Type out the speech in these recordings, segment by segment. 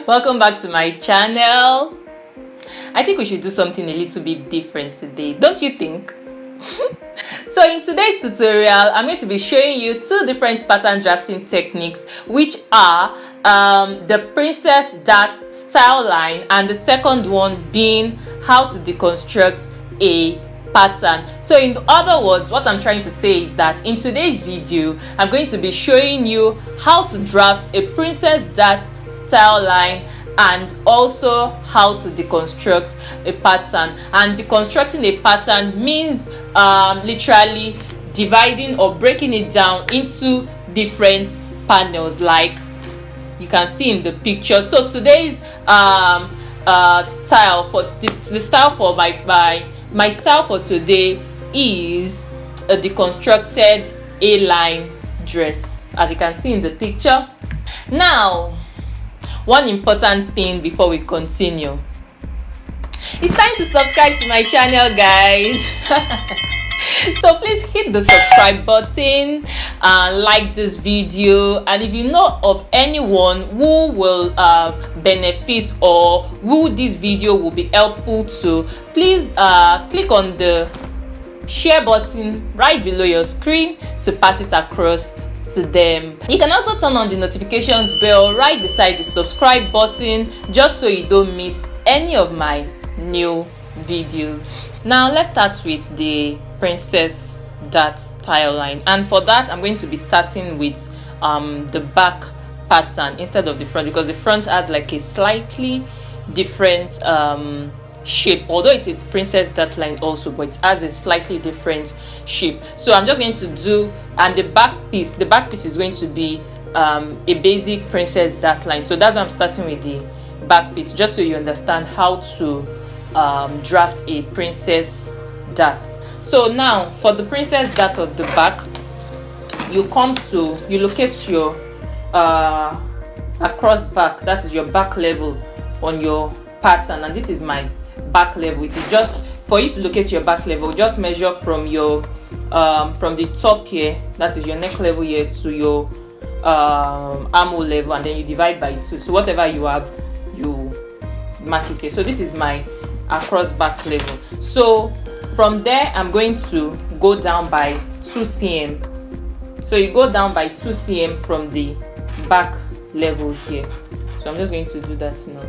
Welcome back to my channel. I think we should do something a little bit different today, don't you think? So in today's tutorial, I'm going to be showing you two different pattern drafting techniques, which are the princess dart style line, and the second one being how to deconstruct a pattern. So in other words, what I'm trying to say is that in today's video, I'm going to be showing you how to draft a princess dart style line and also how to deconstruct a pattern. And deconstructing a pattern means literally dividing or breaking it down into different panels, like you can see in the picture. So today's style for the style for my style for today is a deconstructed A-line dress, as you can see in the picture. Now, one important thing before we continue, it's time to subscribe to my channel, guys. So please hit the subscribe button and like this video, and if you know of anyone who will benefit or who this video will be helpful to, please click on the share button right below your screen to pass it across to them. You can also turn on the notifications bell right beside the subscribe button, just so you don't miss any of my new videos. Now let's start with the princess dart style line, and for that I'm going to be starting with the back pattern instead of the front, because the front has like a slightly different shape, although it's a princess dart line also, but it has a slightly different shape. So I'm just going to do, and the back piece is going to be a basic princess dart line. So that's why I'm starting with the back piece, just so you understand how to draft a princess dart. So now for the princess dart of the back, you locate your across back, that is your back level on your pattern, and this is my back level. It is just for you to locate your back level, just measure from your from the top here, that is your neck level here, to your armhole level, and then you divide by 2. So whatever you have, you mark it here. So this is my across back level. So from there I'm going to go down by 2 cm. So you go down by 2 cm from the back level here. So I'm just going to do that now.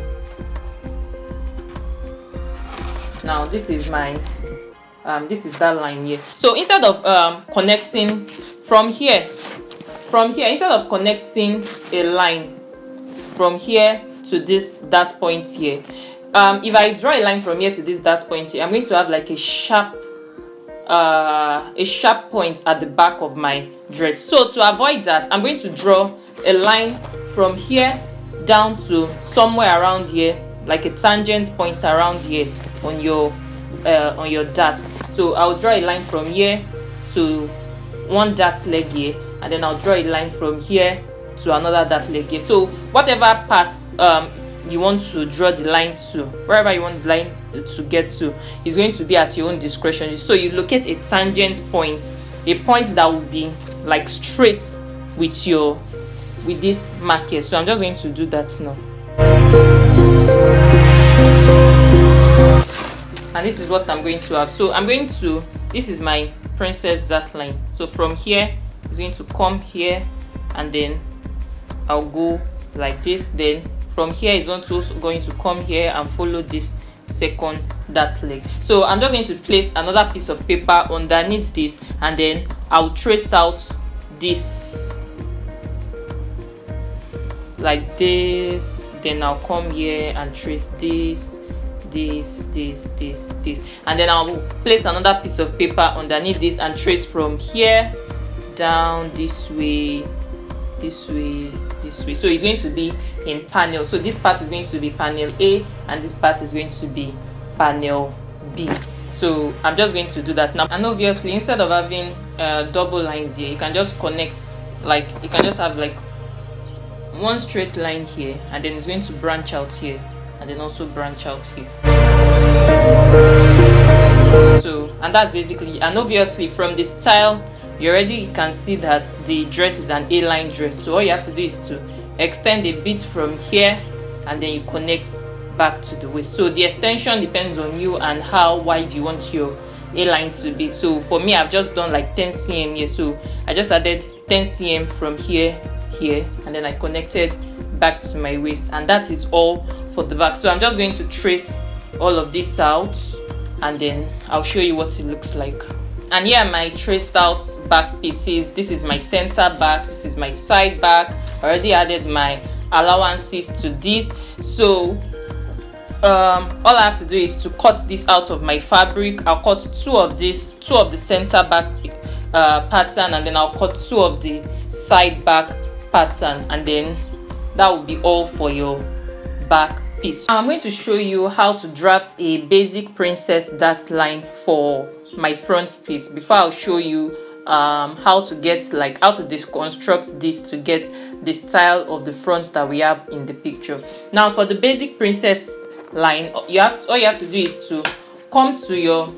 Now this is my this is that line here. So instead of connecting from here, instead of connecting a line from here to that point here, if I draw a line from here to that point here, I'm going to have like a sharp point at the back of my dress. So to avoid that, I'm going to draw a line from here down to somewhere around here, like a tangent point around here on your dart. So I'll draw a line from here to one dart leg here, and then I'll draw a line from here to another dart leg here. So whatever parts you want to draw the line to, wherever you want the line to get to, is going to be at your own discretion. So you locate a tangent point, a point that will be like straight with this mark here. So I'm just going to do that now. And this is what I'm going to have. So this is my princess dart line. So from here, it's going to come here, and then I'll go like this. Then from here, it's also going to come here and follow this second dart leg. So I'm just going to place another piece of paper underneath this, and then I'll trace out this like this. Then I'll come here and trace this, and then I'll place another piece of paper underneath this and trace from here down this way. So it's going to be in panel. So this part is going to be panel A, and this part is going to be panel B. So I'm just going to do that now. And obviously, instead of having double lines here, you can just connect, like you can just have like one straight line here, and then it's going to branch out here, and then also branch out here. So, and that's basically, and obviously from the style, you already can see that the dress is an A-line dress. So all you have to do is to extend a bit from here and then you connect back to the waist. So the extension depends on you and how wide you want your A-line to be. So for me, I've just done like 10 cm here, so I just added 10 cm from here, and then I connected back to my waist, and that is all for the back. So I'm just going to trace all of this out, and then I'll show you what it looks like. And here are my traced out back pieces. This is my center back, this is my side back. I already added my allowances to this. So all I have to do is to cut this out of my fabric. I'll cut two of the center back pattern, and then I'll cut two of the side back pattern, and then that will be all for your back piece. Now I'm going to show you how to draft a basic princess dart line for my front piece before I'll show you how to deconstruct this to get the style of the front that we have in the picture. Now for the basic princess line, all you have to do is to come to your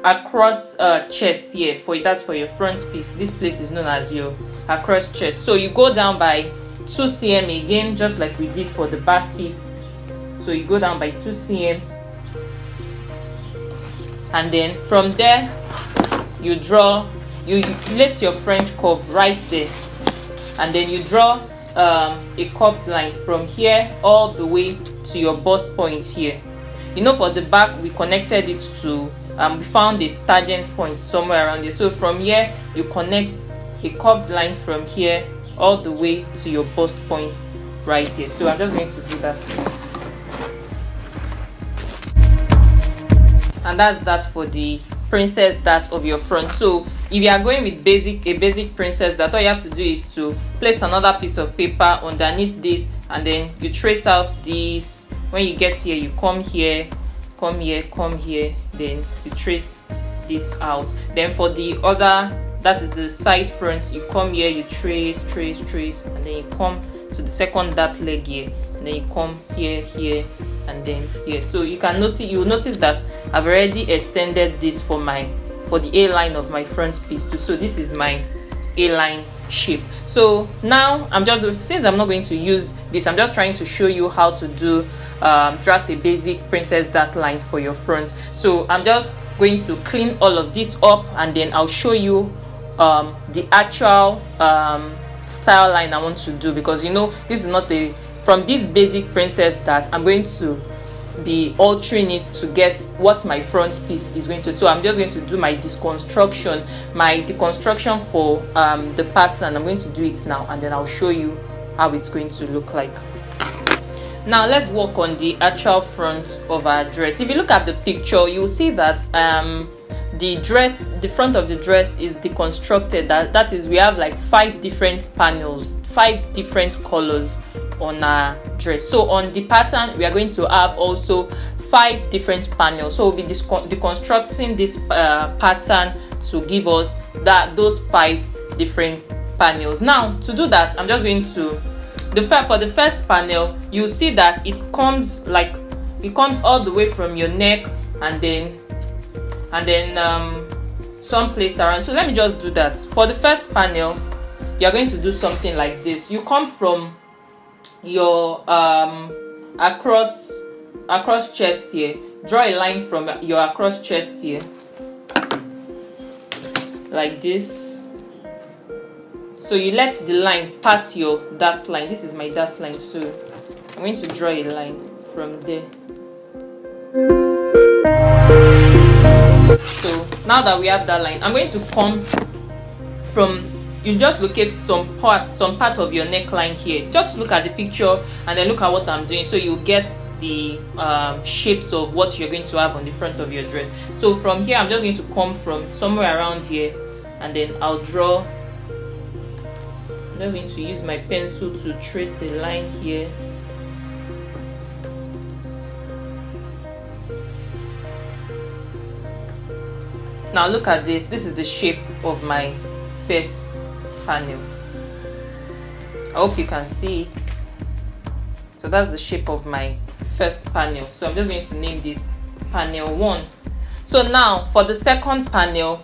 across chest here. That's for your front piece. This place is known as your across chest. So you go down by 2 cm again, just like we did for the back piece. So you go down by 2 cm, and then from there you place your French curve right there, and then you draw a curved line from here all the way to your bust point here. You know, for the back we connected it to we found a tangent point somewhere around here. So from here you connect a curved line from here all the way to your bust point right here. So I'm just going to do that, and that's that for the princess dart of your front. So if you are going with a basic princess dart, all you have to do is to place another piece of paper underneath this, and then you trace out this. When you get here, you come here, come here, come here, then you trace this out. Then for the other, that is the side front, you come here, you trace, and then you come to the second dart leg here, and then you come here, and then here. So you will notice that I've already extended this for the A-line of my front piece too. So this is my A-line shape. So now since I'm not going to use this, I'm just trying to show you how to do draft a basic princess dart line for your front. So I'm just going to clean all of this up, and then I'll show you the actual style line I want to do, because this is not from this basic princess dart. I'm going to be altering it to get what my front piece is going to. So I'm just going to do my deconstruction for the pattern. I'm going to do it now, and then I'll show you how it's going to look like. Now let's work on the actual front of our dress. If you look at the picture, you'll see that the front of the dress is deconstructed. That is, we have like 5 different panels, 5 different colors on our dress. So on the pattern, we are going to have also 5 different panels. So we'll be deconstructing this pattern to give us those 5 different panels. Now to do that, I'm just going to for the first panel, you'll see that it comes all the way from your neck, and then some place around. So let me just do that. For the first panel, you're going to do something like this. You come from your across chest here, draw a line from your across chest here like this. So you let the line pass your dart line. This is my dart line, so I'm going to draw a line from there. So now that we have that line, I'm going to come from, you just locate some part of your neckline here. Just look at the picture and then look at what I'm doing, so you get the shapes of what you're going to have on the front of your dress. So from here, I'm just going to come from somewhere around here, and then I'll draw. I'm just going to use my pencil to trace a line here. Now look at this. This is the shape of my first panel. I hope you can see it. So that's the shape of my first panel. So I'm just going to name this panel 1. So now for the second panel,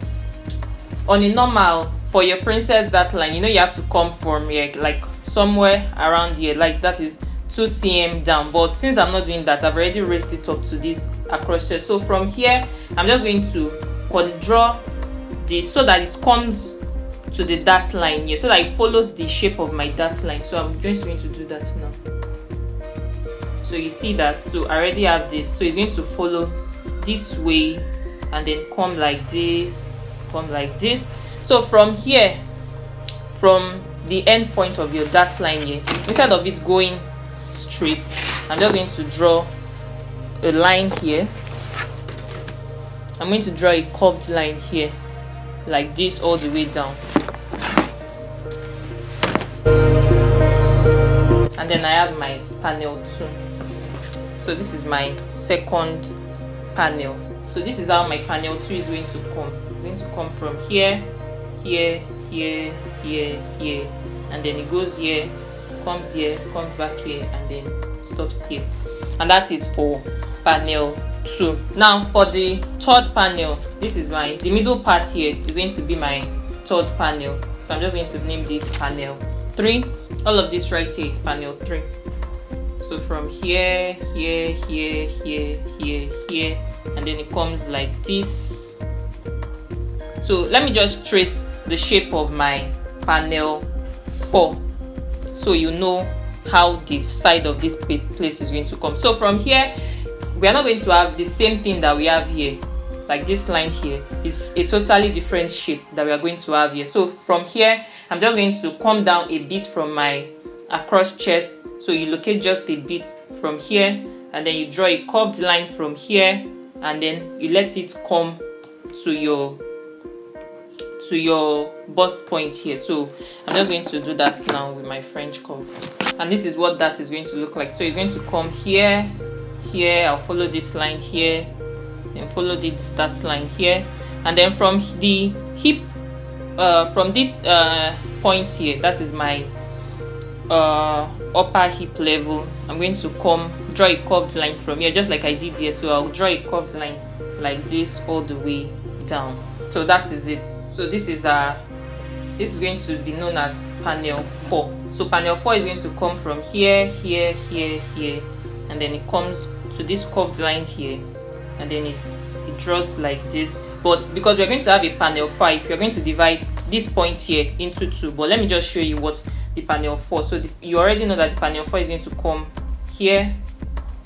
on a normal, for your princess dart line, you have to come from here, like somewhere around here, like that is 2 cm down, but since I'm not doing that, I've already raised it up to this across chest. So from here I'm just going to draw this so that it comes to the dart line here, so that it follows the shape of my dart line. So I'm just going to do that now. So you see that, so I already have this, so it's going to follow this way and then come like this, come like this. So from here, from the end point of your dart line here, instead of it going straight, I'm just going to draw a line here. I'm going to draw a curved line here like this all the way down, and then I have my panel 2. So this is my second panel. So this is how my panel 2 is going to come. It's going to come from here, here, here, here, here, and then it goes here, comes back here, and then stops here. And that is for panel 2. Now for the third panel, this is the middle part here is going to be my third panel. So I'm just going to name this panel 3. All of this right here is panel 3. So from here, here, here, here, here, here, and then it comes like this. So let me just trace the shape of my panel 4, so you know how the side of this place is going to come. So from here, we are not going to have the same thing that we have here. Like this line here is a totally different shape that we are going to have here. So from here, I'm just going to come down a bit from my across chest. So you locate just a bit from here, and then you draw a curved line from here, and then you let it come to your bust point here. So I'm just going to do that now with my French curve, and this is what that is going to look like. So it's going to come here, here, I'll follow this line here, then follow that line here, and then from the hip, from this point here, that is my upper hip level, I'm going to draw a curved line from here, just like I did here. So I'll draw a curved line like this all the way down. So that is it. So this is going to be known as panel 4. So panel 4 is going to come from here, here, here, here, and then it comes to this curved line here, and then it draws like this. But because we're going to have a panel 5, you're going to divide this point here into 2. But let me just show you what the panel 4. So you already know that the panel 4 is going to come here,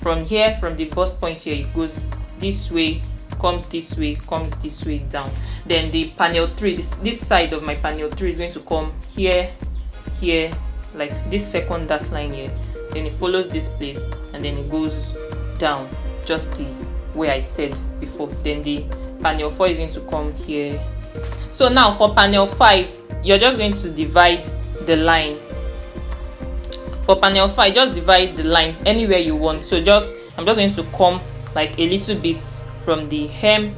from the bust point here, it goes this way, comes this way down. Then the panel 3, this side of my panel 3 is going to come here, here, like this second dart line here. Then it follows this place, and then it goes down just the way I said before. Then the panel 4 is going to come here. So now for panel 5, you're just going to divide the line. For panel 5, just divide the line anywhere you want. So I'm just going to come like a little bit from the hem,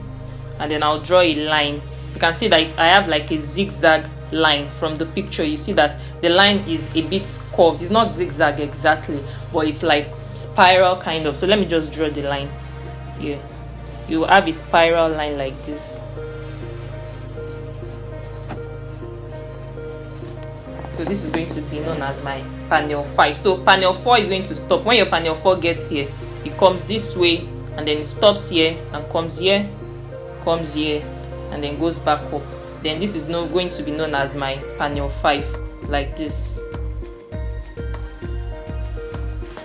and then I'll draw a line. You can see that I have like a zigzag line from the picture. You see that the line is a bit curved. It's not zigzag exactly, but it's like spiral kind of. So let me just draw the line here. You have a spiral line like this. So this is going to be known as my panel 5. So panel 4 is going to stop. When your panel 4 gets here, it comes this way, and then it stops here and comes here, and then goes back up. Then this is going to be known as my panel 5, like this.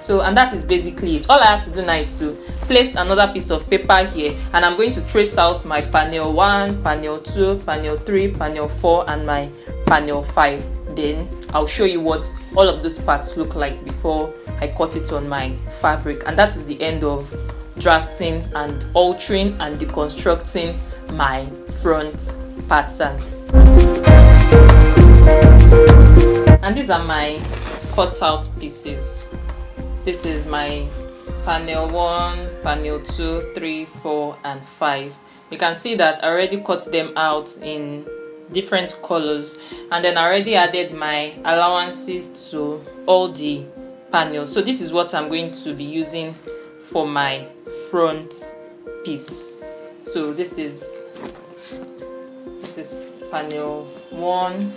So, and that is basically it. All I have to do now is to place another piece of paper here, and I'm going to trace out my panel 1, panel 2, panel 3, panel 4, and my panel 5. Then I'll show you what all of those parts look like before I cut it on my fabric. And that is the end of drafting and altering and deconstructing my front pattern. And these are my cut out pieces. This is my panel 1, panel 2, 3, 4, and 5. You can see that I already cut them out in different colors, and then I already added my allowances to all the panels. So this is what I'm going to be using for my front piece. So this is panel 1,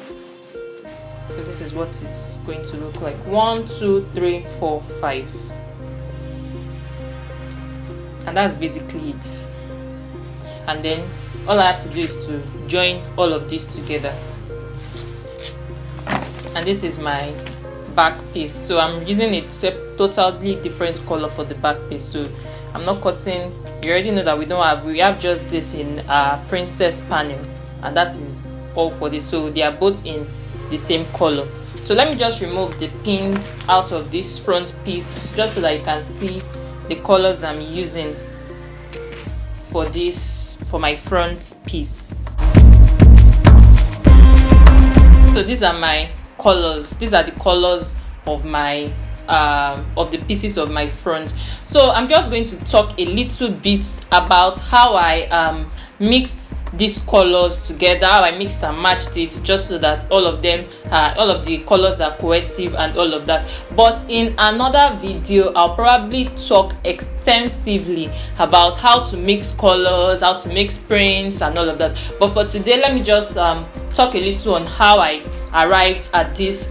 So this is what it's going to look like. 1, 2, 3, 4, 5. And that's basically it. And then all I have to do is to join all of this together. And this is my back piece. So I'm using a totally different color for the back piece. So I'm not cutting. You already know that we have just this in princess panel, and that is all for this. So they are both in the same color. So let me just remove the pins out of this front piece, just so that you can see the colors I'm using for my front piece. So these are my colors. These are the colors of my of the pieces of my front. So I'm just going to talk a little bit about how I mixed these colors together, how I mixed and matched it, just so that all of the colors are cohesive and all of that. But in another video, I'll probably talk extensively about how to mix colors, how to mix prints and all of that. But for today, let me just talk a little on how I arrived at this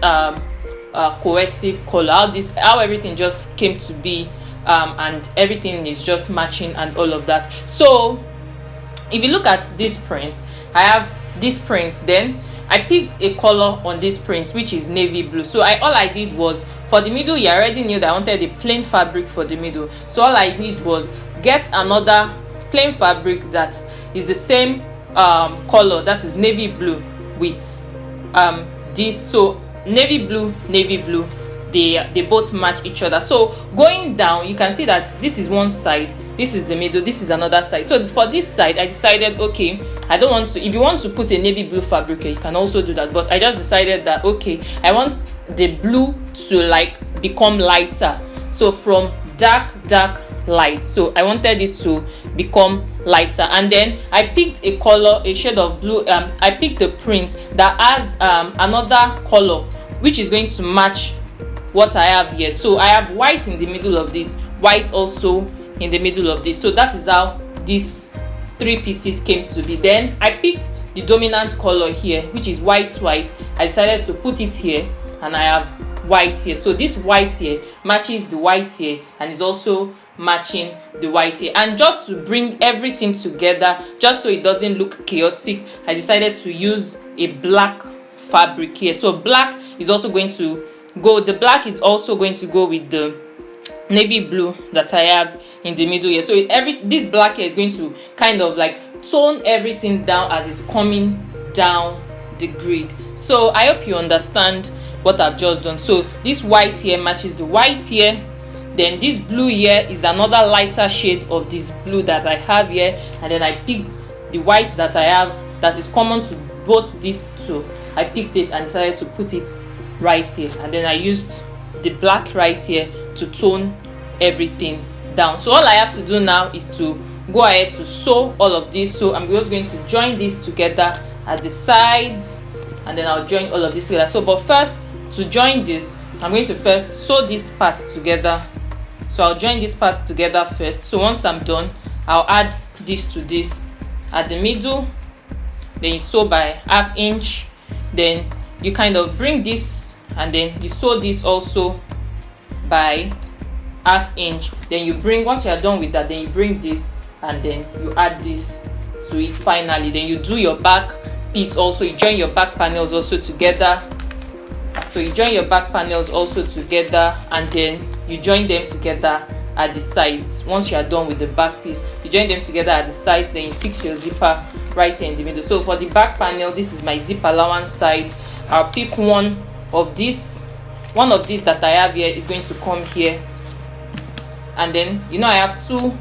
cohesive color, how everything just came to be, and everything is just matching and all of that. So if you look at this print, I have this print, then I picked a color on this print which is navy blue. So all I did was, for the middle, you already knew that I wanted a plain fabric for the middle. So all I need was get another plain fabric that is the same color, that is navy blue, with this. So navy blue, they both match each other. So going down, you can see that this is one side, this is the middle, this is another side. So for this side, I decided, okay, I don't want to, if you want to put a navy blue fabric here, you can also do that, but I just decided that, okay, I want the blue to like become lighter. So from dark light, so I wanted it to become lighter. And then I picked a color, a shade of blue. I picked the print that has another color which is going to match what I have here. So I have white in the middle of this, white also in the middle of this. So that is how these three pieces came to be. Then I picked the dominant color here, which is white. I decided to put it here, and I have white here. So this white here matches the white here, and is also matching the white here. And just to bring everything together, just so it doesn't look chaotic, I decided to use a black fabric here. So black is also going to go, the black is also going to go with the navy blue that I have in the middle here. So this black here is going to kind of like tone everything down as it's coming down the grid. So I hope you understand what I've just done. So this white here matches the white here, then this blue here is another lighter shade of this blue that I have here, and then I picked the white that I have that is common to both these two. I picked it and decided to put it right here, and then I used the black right here to tone everything down. So all I have to do now is to go ahead to sew all of this. So I'm just going to join this together at the sides, and then I'll join all of this together. So but first, to join this, I'm going to first sew this part together. So I'll join this part together first. So once I'm done, I'll add this to this at the middle, then you sew by 1/2 inch, then you kind of bring this, and then you sew this also by 1/2 inch. Then you bring, once you are done with that, then you bring this, and then you add this to it finally. Then you do your back piece also, you join your back panels also together. So you join your back panels also together, and then you join them together at the sides. Once you are done with the back piece, you join them together at the sides, then you fix your zipper right here in the middle. So for the back panel, this is my zip allowance side. I'll pick one of these that I have here is going to come here, and then I have two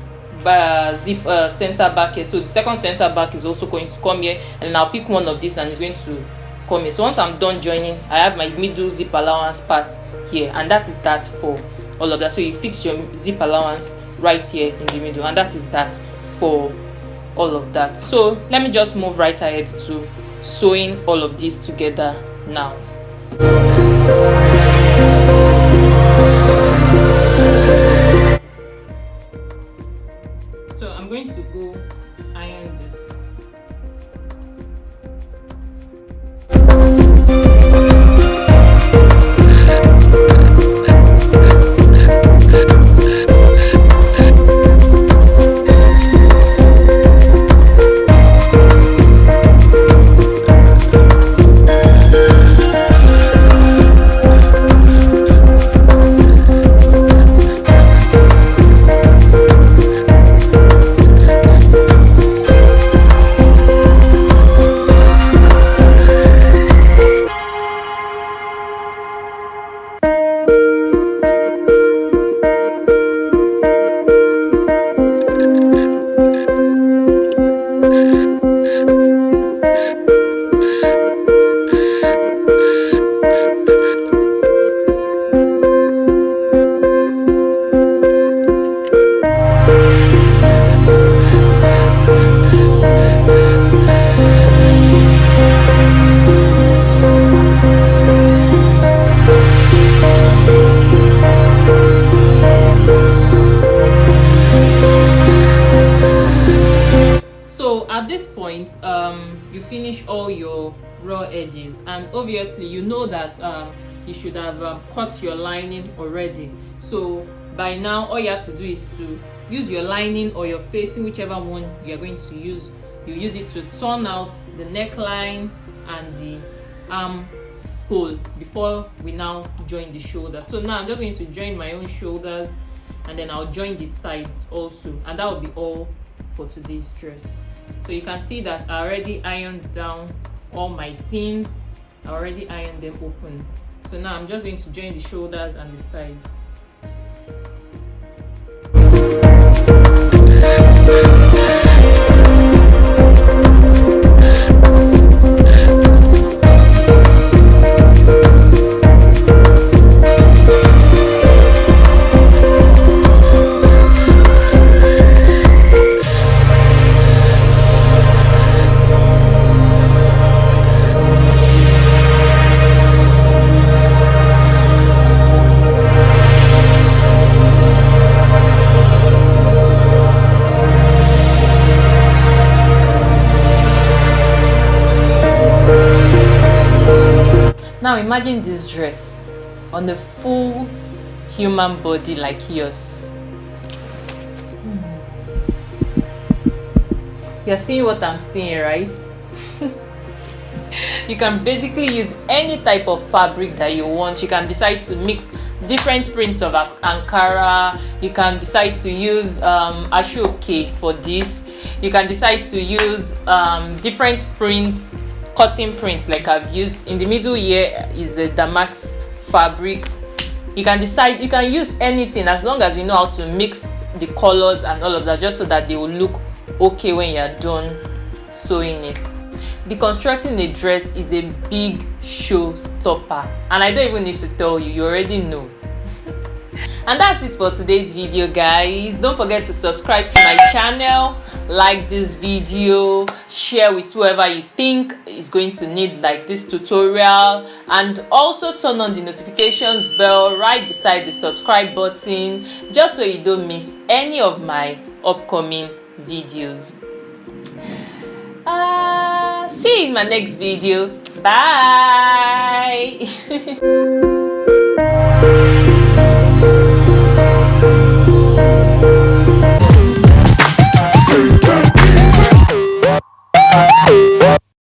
zip center back here. So the second center back is also going to come here, and then I'll pick one of these and it's going to come here. So once I'm done joining, I have my middle zip allowance part here, and that is that for all of that. So you fix your zip allowance right here in the middle, and that is that for all of that. So let me just move right ahead to sewing all of this together now. So I'm going to go iron this. you finish all your raw edges. And obviously you know that you should have cut your lining already. So by now all you have to do is to use your lining or your facing, whichever one you are going to use. You use it to turn out the neckline and the armhole before we now join the shoulder. So now I'm just going to join my own shoulders, and then I'll join the sides also, and that will be all for today's dress. So you can see that I already ironed down all my seams. I already ironed them open. So now I'm just going to join the shoulders and the sides. Now imagine this dress on a full human body like yours. You're seeing what I'm seeing, right? You can basically use any type of fabric that you want. You can decide to mix different prints of Ankara. You can decide to use Ashoke for this. You can decide to use different prints, cotton prints like I've used. In the middle here is a damask fabric. You can decide, you can use anything as long as you know how to mix the colors and all of that, just so that they will look okay when you're done sewing it. Deconstructing a dress is a big showstopper, and I don't even need to tell you, you already know. And that's it for today's video, guys. Don't forget to subscribe to my channel, like this video, share with whoever you think is going to need like this tutorial, and also turn on the notifications bell right beside the subscribe button, just so you don't miss any of my upcoming videos. See you in my next video. Bye.